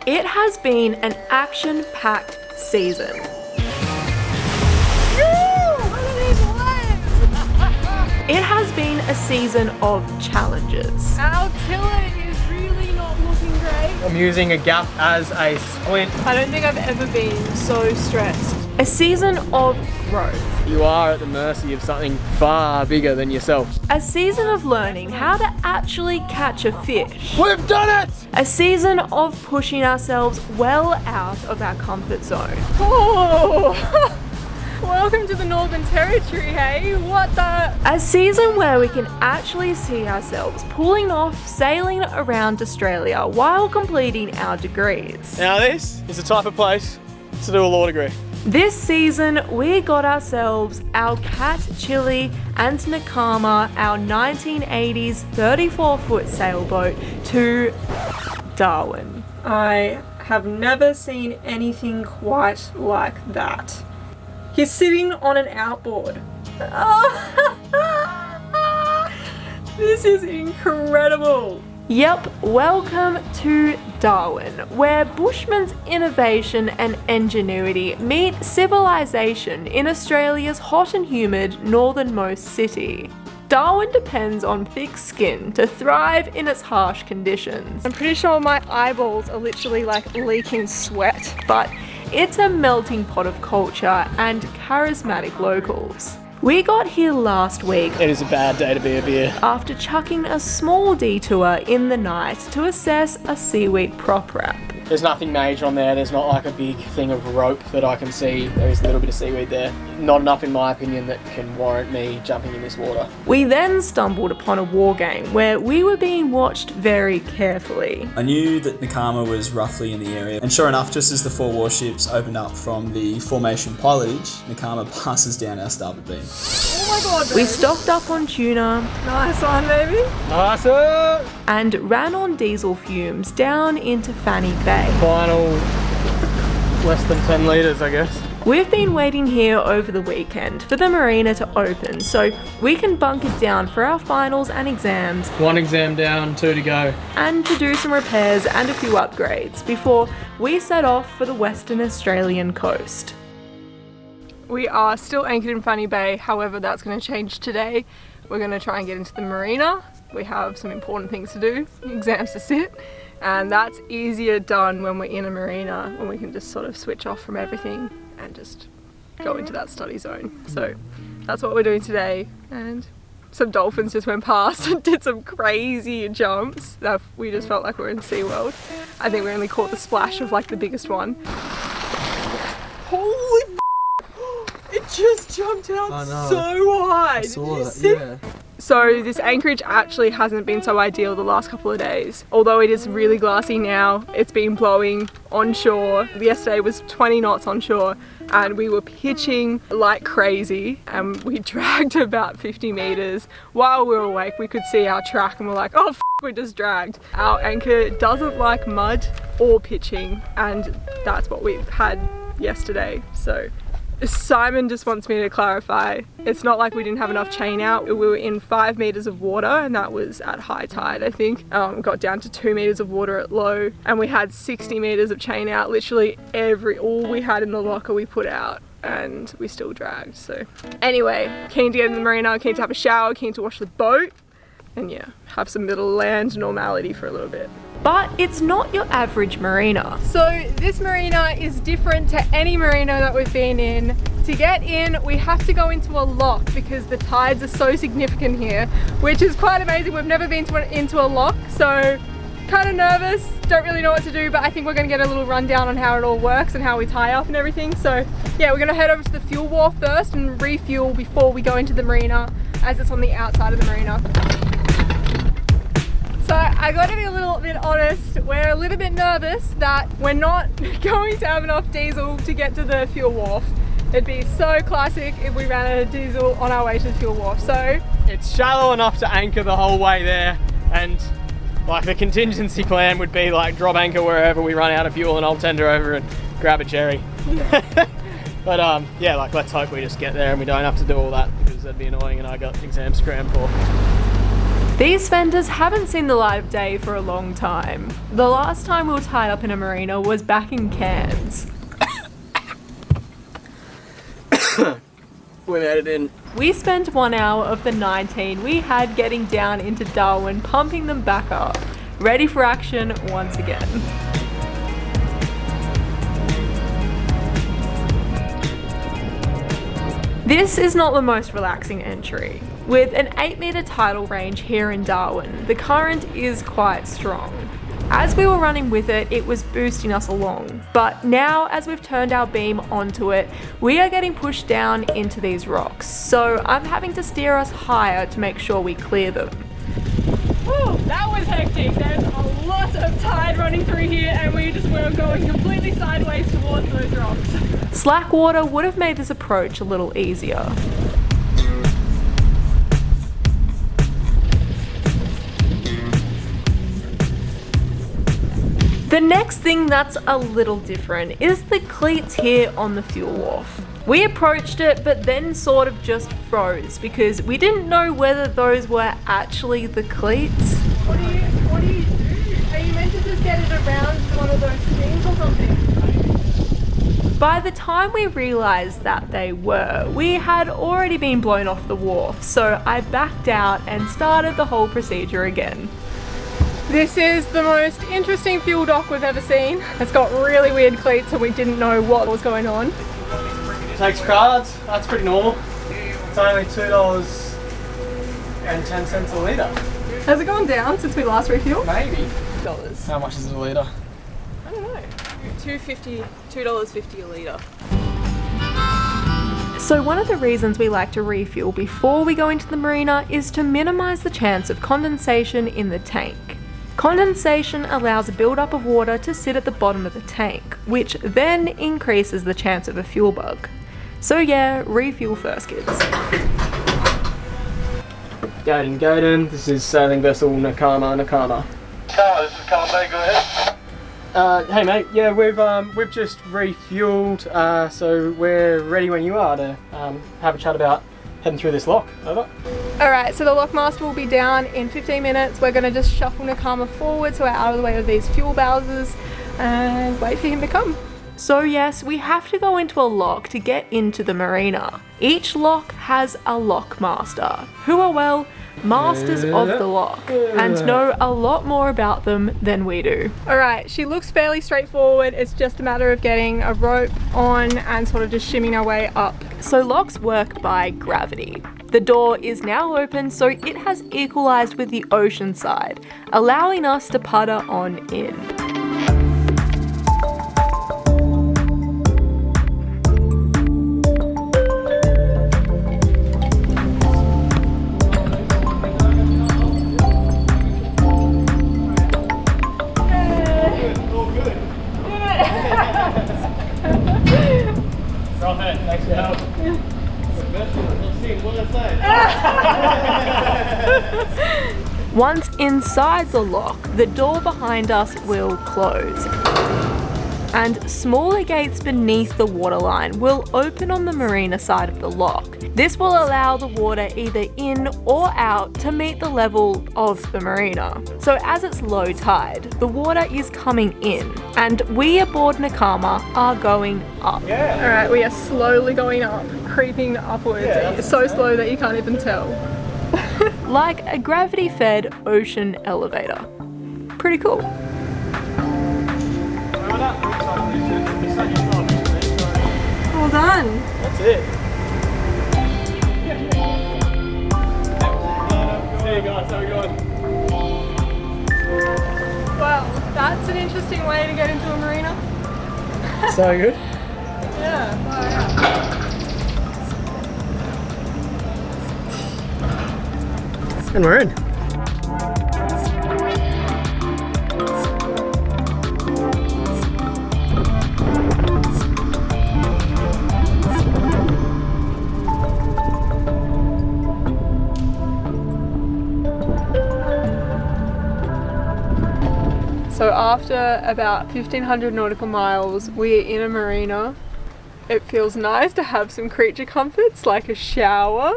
It has been an action-packed season. It has been a season of challenges. Our tiller is really not looking great. I'm using a gaff as a splint. I don't think I've ever been so stressed. A season of growth. You are at the mercy of something far bigger than yourself. A season of learning how to actually catch a fish. We've done it! A season of pushing ourselves well out of our comfort zone. Oh! Welcome to the Northern Territory, hey? What the? A season where we can actually see ourselves pulling off sailing around Australia while completing our degrees. Now this is the type of place to do a law degree. This season, we got ourselves our Cat Chili and Nakama, our 1980s 34-foot sailboat, to Darwin. I have never seen anything quite like that. He's sitting on an outboard. This is incredible. Yep, welcome to Darwin, where Bushman's innovation and ingenuity meet civilization in Australia's hot and humid northernmost city. Darwin depends on thick skin to thrive in its harsh conditions. I'm pretty sure my eyeballs are literally like leaking sweat. But it's a melting pot of culture and charismatic locals. We got here last week. It is a bad day to be a beer. After chucking a small detour in the night to assess a seaweed prop wrap. There's nothing major on there. There's not like a big thing of rope that I can see. There's a little bit of seaweed there. Not enough in my opinion that can warrant me jumping in this water. We then stumbled upon a war game where we were being watched very carefully. I knew that Nakama was roughly in the area, and sure enough, just as the 4 warships opened up from the formation pilotage, Nakama passes down our starboard beam. Oh my god, babe. We stocked up on tuna. Nice one, baby. Awesome! And ran on diesel fumes down into Fanny Bay. Final less than 10 litres, I guess. We've been waiting here over the weekend for the marina to open so we can bunker down for our finals and exams. 1 exam down, 2 to go. And to do some repairs and a few upgrades before we set off for the Western Australian coast. We are still anchored in Fanny Bay, however that's going to change today. We're going to try and get into the marina. We have some important things to do, exams to sit, and that's easier done when we're in a marina, when we can just sort of switch off from everything and just go into that study zone. So that's what we're doing today, and some dolphins just went past and did some crazy jumps that we just felt like we were in SeaWorld. I think we only caught the splash of like the biggest one. Holy it just jumped out so high. I saw that, yeah. So this anchorage actually hasn't been so ideal the last couple of days. Although it is really glassy now, it's been blowing onshore. Yesterday was 20 knots onshore and we were pitching like crazy, and we dragged about 50 meters. While we were awake, we could see our track and we're like, oh, we just dragged. Our anchor doesn't like mud or pitching, and that's what we had yesterday. So Simon just wants me to clarify, it's not like we didn't have enough chain out. We were in 5 meters of water, and that was at high tide, I think. Got down to 2 meters of water at low, and we had 60 meters of chain out. Literally all we had in the locker we put out, and we still dragged. So anyway, keen to get in the marina, keen to have a shower, keen to wash the boat, and yeah, have some middle land normality for a little bit. But it's not your average marina. So this marina is different to any marina that we've been in. To get in, we have to go into a lock because the tides are so significant here, which is quite amazing. We've never been into a lock, so kind of nervous, don't really know what to do, but I think we're gonna get a little rundown on how it all works and how we tie up and everything. So yeah, we're gonna head over to the fuel wharf first and refuel before we go into the marina, as it's on the outside of the marina. So I gotta be a little bit honest, we're a little bit nervous that we're not going to have enough diesel to get to the fuel wharf. It'd be so classic if we ran out of diesel on our way to the fuel wharf. So it's shallow enough to anchor the whole way there, and like the contingency plan would be like drop anchor wherever we run out of fuel and I'll tender over and grab a cherry. But yeah, like let's hope we just get there and we don't have to do all that, because that'd be annoying and I got exams crammed for. These fenders haven't seen the light of day for a long time. The last time we were tied up in a marina was back in Cairns. We made it in. We spent 1 hour of the 19 we had getting down into Darwin, pumping them back up, ready for action once again. This is not the most relaxing entry. With an 8-metre tidal range here in Darwin, the current is quite strong. As we were running with it, it was boosting us along. But now, as we've turned our beam onto it, we are getting pushed down into these rocks. So I'm having to steer us higher to make sure we clear them. Whew, that was hectic. There's a lot of tide running through here and we just were going completely sideways towards those rocks. Slack water would have made this approach a little easier. The next thing that's a little different is the cleats here on the fuel wharf. We approached it but then sort of just froze because we didn't know whether those were actually the cleats. What do you do? Are you meant to just get it around one of those things or something? By the time we realised that they were, we had already been blown off the wharf, so I backed out and started the whole procedure again. This is the most interesting fuel dock we've ever seen. It's got really weird cleats and we didn't know what was going on. Takes cards, that's pretty normal. It's only $2.10 a litre. Has it gone down since we last refueled? Maybe. $2. How much is it a litre? I don't know. $2.50 a litre. So one of the reasons we like to refuel before we go into the marina is to minimise the chance of condensation in the tank. Condensation allows a build-up of water to sit at the bottom of the tank, which then increases the chance of a fuel bug. So yeah, refuel first, kids. Goden, this is sailing vessel Nakama. This is Kimberley, go ahead. Hey mate, yeah, we've just refueled, so we're ready when you are to have a chat about heading through this lock. Over. Alright, so the lockmaster will be down in 15 minutes. We're going to just shuffle Nakama forward so we're out of the way of these fuel bowsers and wait for him to come. So yes, we have to go into a lock to get into the marina. Each lock has a lockmaster, who are, well, masters of the lock, and know a lot more about them than we do. Alright, she looks fairly straightforward. It's just a matter of getting a rope on and sort of just shimming our way up. So locks work by gravity. The door is now open, so it has equalised with the ocean side, allowing us to putter on in. Thanks for your help. Once inside the lock, the door behind us will close. And smaller gates beneath the waterline will open on the marina side of the lock. This will allow the water either in or out to meet the level of the marina. So as it's low tide, the water is coming in, and we aboard Nakama are going up. Yeah. Alright, we are slowly going up, creeping upwards. It's so slow that you can't even tell. Like a gravity-fed ocean elevator. Pretty cool. Well done. That's it. There you go, so good. Well, that's an interesting way to get into a marina. So good. Yeah, far out. And we're in. So after about 1,500 nautical miles, we're in a marina. It feels nice to have some creature comforts like a shower.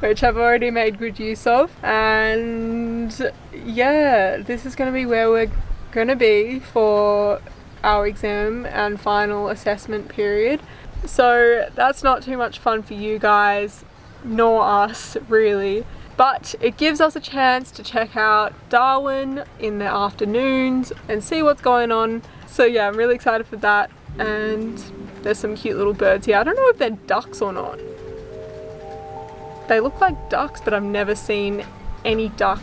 which I've already made good use of. And yeah, this is going to be where we're going to be for our exam and final assessment period. So that's not too much fun for you guys, nor us really. But it gives us a chance to check out Darwin in the afternoons and see what's going on. So yeah, I'm really excited for that. And there's some cute little birds here. I don't know if they're ducks or not. They look like ducks, but I've never seen any duck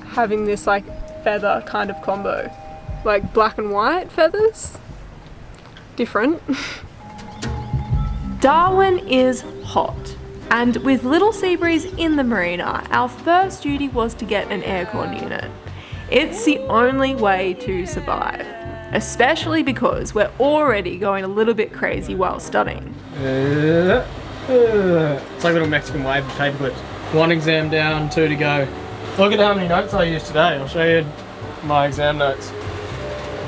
having this like feather kind of combo. Like black and white feathers. Different. Darwin is hot. And with little sea breeze in the marina, our first duty was to get an aircon unit. It's the only way to survive, especially because we're already going a little bit crazy while studying. It's like a little Mexican wave of paper clips. 1 exam down, 2 to go. Look at how many notes I used today. I'll show you my exam notes.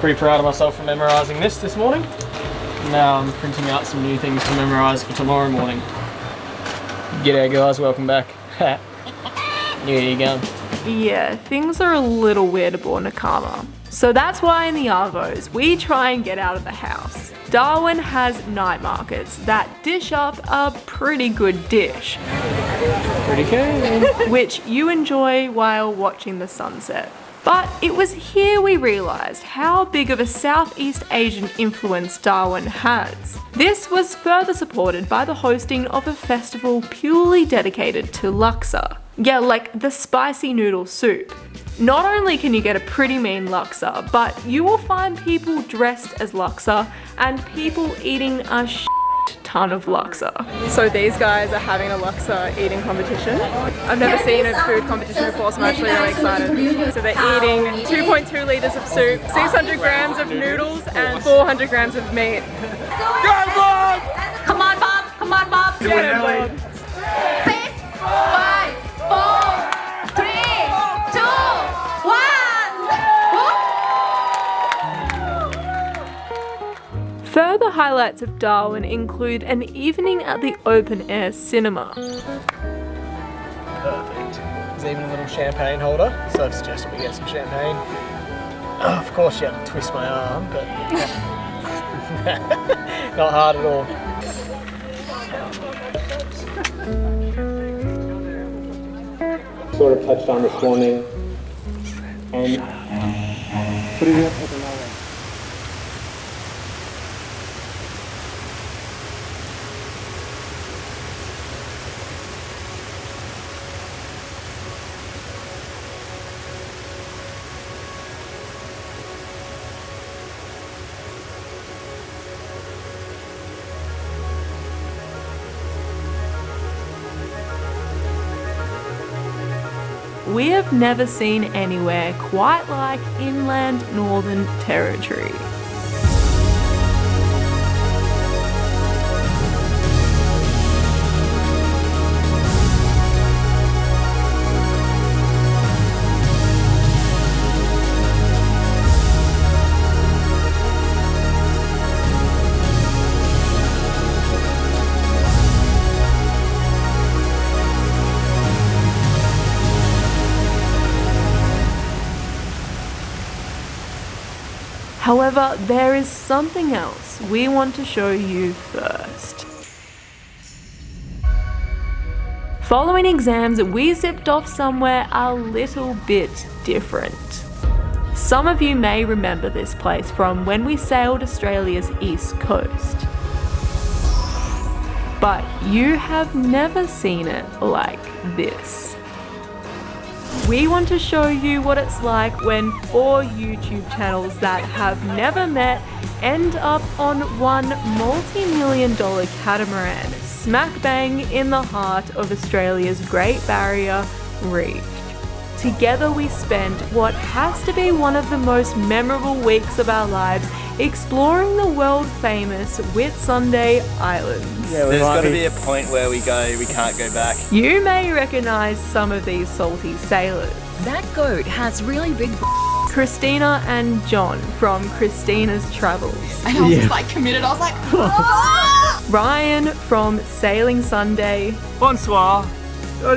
Pretty proud of myself for memorising this morning. Now I'm printing out some new things to memorise for tomorrow morning. G'day guys, welcome back. Here you go. Yeah, things are a little weird aboard Nakama. So that's why in the Argos, we try and get out of the house. Darwin has night markets that dish up a pretty good dish. Pretty cool. Which you enjoy while watching the sunset. But it was here we realised how big of a Southeast Asian influence Darwin has. This was further supported by the hosting of a festival purely dedicated to laksa. Yeah, like the spicy noodle soup. Not only can you get a pretty mean laksa, but you will find people dressed as laksa and people eating a ton of laksa. So these guys are having a laksa eating competition. I've never seen a food competition before, so I'm actually really excited. So they're eating 2.2 litres of soup, 600 grams of noodles and 400 grams of meat. Go Bob! Come on, Bob! Come on, Bob! Get it, Bob. 6, 5, 4, 3, 2, 1. Further highlights of Darwin include an evening at the open-air cinema. Perfect. There's even a little champagne holder, so I've suggested we get some champagne. Oh, of course you had to twist my arm, but not hard at all. Sort of touched on this morning. And put it up. We have never seen anywhere quite like inland Northern Territory. However, there is something else we want to show you first. Following exams, we zipped off somewhere a little bit different. Some of you may remember this place from when we sailed Australia's east coast. But you have never seen it like this. We want to show you what it's like when 4 YouTube channels that have never met end up on one multi-million-dollar catamaran smack bang in the heart of Australia's Great Barrier Reef. Together we spent what has to be one of the most memorable weeks of our lives exploring the world-famous Whitsunday Islands. Yeah, there's got to be a point where we can't go back. You may recognise some of these salty sailors. That goat has really big Christina and John from Christina's Travels. And I was just like committed. I was like, oh! Ryan from Sailing Sunday. Bonsoir.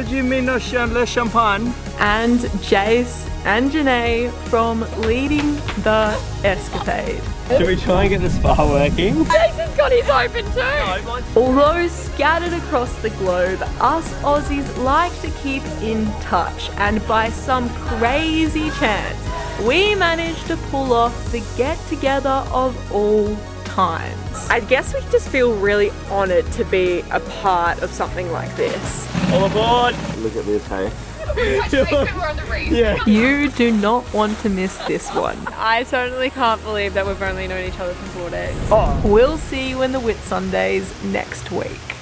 du mean le champagne? And Jace and Janae from leading the escapade. Should we try and get the spa working? Jason's got his open too. Although scattered across the globe, us Aussies like to keep in touch, and by some crazy chance, we managed to pull off the get-together of all times. I guess we just feel really honoured to be a part of something like this. All aboard! Look at this, hey? Yeah. You do not want to miss this one. I certainly can't believe that we've only known each other for 4 days. We'll see you in the Whitsundays next week.